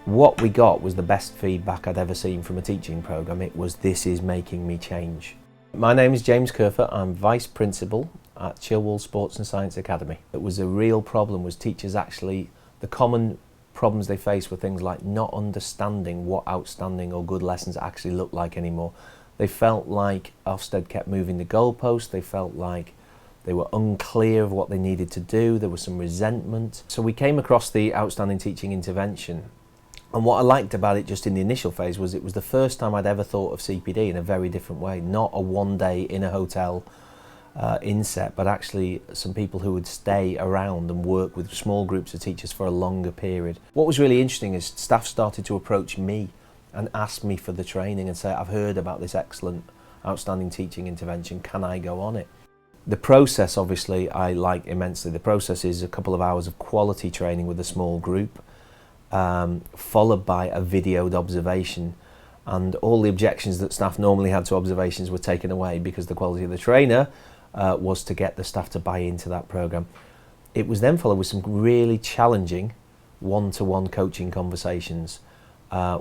What we got was the best feedback I'd ever seen from a teaching programme. It was, this is making me change. My name is James Kerfer. I'm Vice Principal at Chilwell Sports and Science Academy. It was a real problem, was teachers actually, the common problems they faced were things like not understanding what outstanding or good lessons actually look like anymore. They felt like Ofsted kept moving the goalposts. They felt like they were unclear of what they needed to do. There was some resentment. So we came across the outstanding teaching intervention. And what I liked about it just in the initial phase was it was the first time I'd ever thought of CPD in a very different way. Not a one day in a hotel inset, but actually some people who would stay around and work with small groups of teachers for a longer period. What was really interesting is staff started to approach me and ask me for the training and say, I've heard about this excellent, outstanding teaching intervention, can I go on it? The process, obviously, I like immensely. The process is a couple of hours of quality training with a small group, followed by a videoed observation, and all the objections that staff normally had to observations were taken away because the quality of the trainer was to get the staff to buy into that programme. It was then followed with some really challenging one-to-one coaching conversations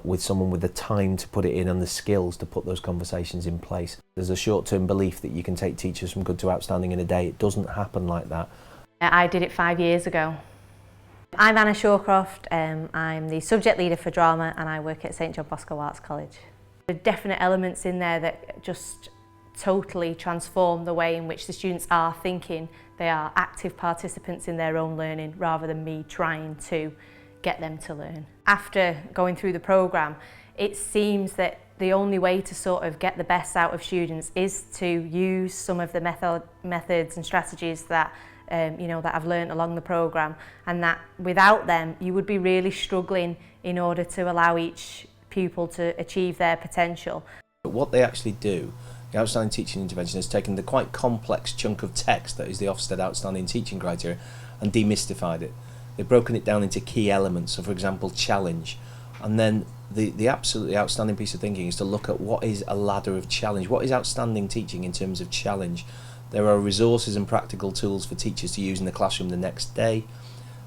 with someone with the time to put it in and the skills to put those conversations in place. There's a short-term belief that you can take teachers from good to outstanding in a day. It doesn't happen like that. I did it 5 years ago. I'm Anna Shawcroft, I'm the subject leader for drama and I work at St John Bosco Arts College. There are definite elements in there that just totally transform the way in which the students are thinking. They are active participants in their own learning rather than me trying to get them to learn. After going through the programme, it seems that the only way to sort of get the best out of students is to use some of the methods and strategies that that I've learned along the programme, and that without them you would be really struggling in order to allow each pupil to achieve their potential. But what they actually do, the Outstanding Teaching Intervention, has taken the quite complex chunk of text that is the Ofsted Outstanding Teaching Criteria and demystified it. They've broken it down into key elements, so for example challenge, and then the absolutely outstanding piece of thinking is to look at what is a ladder of challenge, what is outstanding teaching in terms of challenge. There are resources and practical tools for teachers to use in the classroom the next day.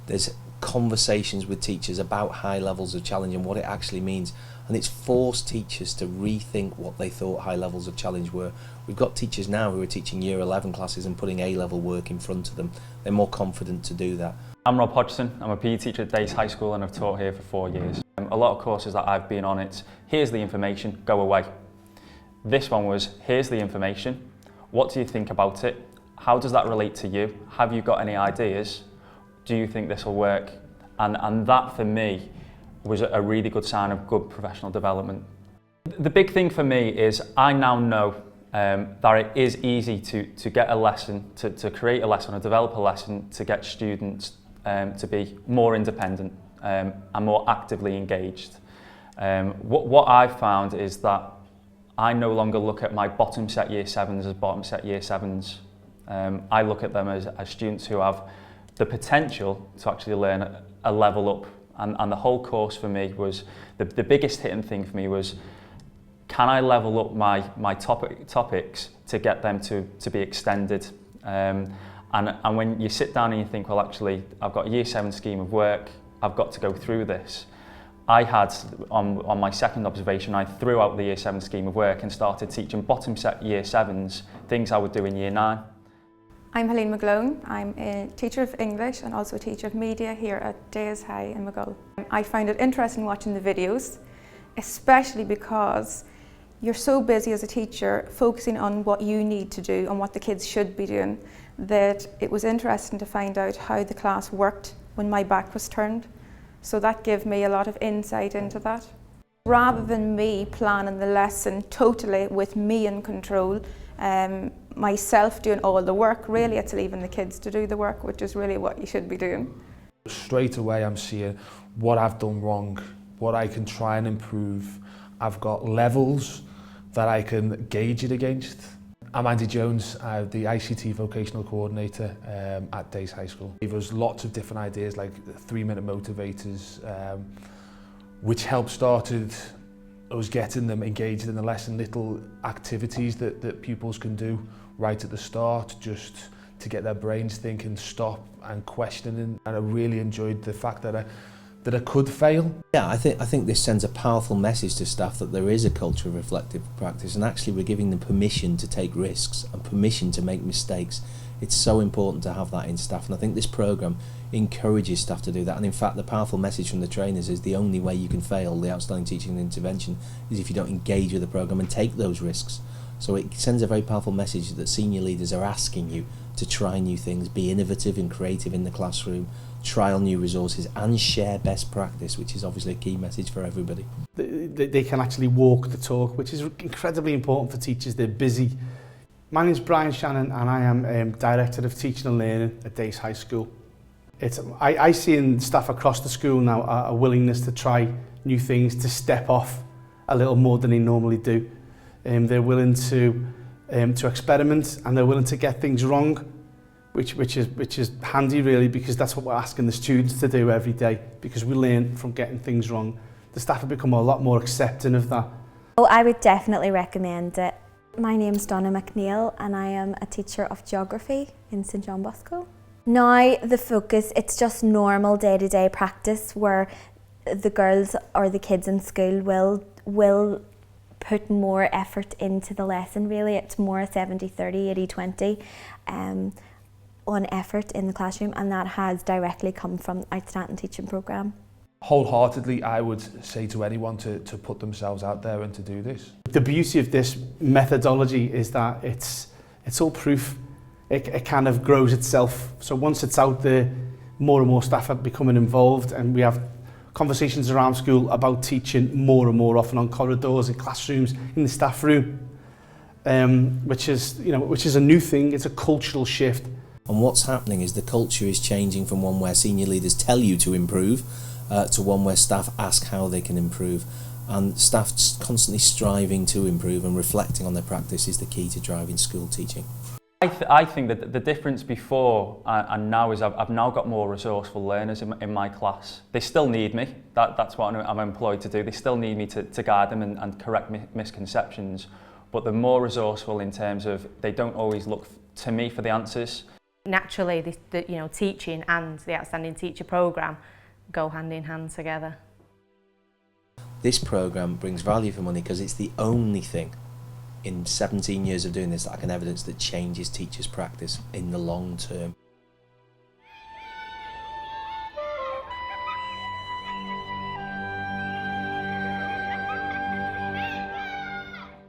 There's conversations with teachers about high levels of challenge and what it actually means. And it's forced teachers to rethink what they thought high levels of challenge were. We've got teachers now who are teaching Year 11 classes and putting A-level work in front of them. They're more confident to do that. I'm Rob Hodgson. I'm a PE teacher at Dace High School and I've taught here for 4 years. A lot of courses that I've been on, it's here's the information, go away. This one was here's the information. What do you think about it? How does that relate to you? Have you got any ideas? Do you think this will work? And that for me was a really good sign of good professional development. The big thing for me is I now know that it is easy to get a lesson, to create a lesson or develop a lesson to get students to be more independent and more actively engaged. What I've found is that I no longer look at my bottom set year 7s as bottom set year 7s. I look at them as students who have the potential to actually learn a level up. And the whole course for me was, the biggest hitting thing for me was, can I level up my topics to get them to be extended? And when you sit down and you think, well actually, I've got a year 7 scheme of work, I've got to go through this. I had, on my second observation, I threw out the year 7 scheme of work and started teaching bottom set year 7s, things I would do in year 9. I'm Helene McGlone. I'm a teacher of English and also a teacher of media here at Dace High in Maghull. I find it interesting watching the videos, especially because you're so busy as a teacher focusing on what you need to do and what the kids should be doing, that it was interesting to find out how the class worked when my back was turned. So that gave me a lot of insight into that. Rather than me planning the lesson totally with me in control, myself doing all the work, really it's leaving the kids to do the work, which is really what you should be doing. Straight away I'm seeing what I've done wrong, what I can try and improve. I've got levels that I can gauge it against. I'm Andy Jones, I'm the ICT vocational coordinator at Dace High School. There was lots of different ideas like 3-minute motivators, which helped started us getting them engaged in the lesson, little activities that pupils can do right at the start, just to get their brains thinking, stop and questioning. And I really enjoyed the fact that that I could fail. Yeah, I think this sends a powerful message to staff that there is a culture of reflective practice, and actually we're giving them permission to take risks and permission to make mistakes. It's so important to have that in staff, and I think this programme encourages staff to do that. And in fact, the powerful message from the trainers is the only way you can fail the outstanding teaching and intervention is if you don't engage with the programme and take those risks. So it sends a very powerful message that senior leaders are asking you to try new things, be innovative and creative in the classroom, trial new resources and share best practice, which is obviously a key message for everybody. They can actually walk the talk, which is incredibly important for teachers. They're busy. My name's Brian Shannon and I am Director of Teaching and Learning at Dace High School. I see in staff across the school now a willingness to try new things, to step off a little more than they normally do. They're willing to experiment and they're willing to get things wrong, which is handy really, because that's what we're asking the students to do every day, because we learn from getting things wrong. The staff have become a lot more accepting of that. Oh, I would definitely recommend it. My name's Donna Mcneil and I am a teacher of geography in St John Bosco. Now the focus, it's just normal day-to-day practice where the girls or the kids in school will put more effort into the lesson really. It's more 70-30, 80-20 on effort in the classroom, and that has directly come from Outstanding Teaching Programme. Wholeheartedly, I would say to anyone to put themselves out there and to do this. The beauty of this methodology is that it's all proof. It kind of grows itself. So once it's out there, more and more staff are becoming involved, and we have conversations around school about teaching more and more often on corridors, in classrooms, in the staff room, which is a new thing. It's a cultural shift. And what's happening is the culture is changing from one where senior leaders tell you to improve to one where staff ask how they can improve. And staff constantly striving to improve and reflecting on their practice is the key to driving school teaching. I think that the difference before and now is I've now got more resourceful learners in my class. They still need me. That's what I'm employed to do. They still need me to guide them and correct misconceptions. But they're more resourceful in terms of they don't always look to me for the answers. Naturally, the teaching and the Outstanding Teacher Programme go hand in hand together. This programme brings value for money because it's the only thing in 17 years of doing this that I can evidence that changes teachers' practice in the long term.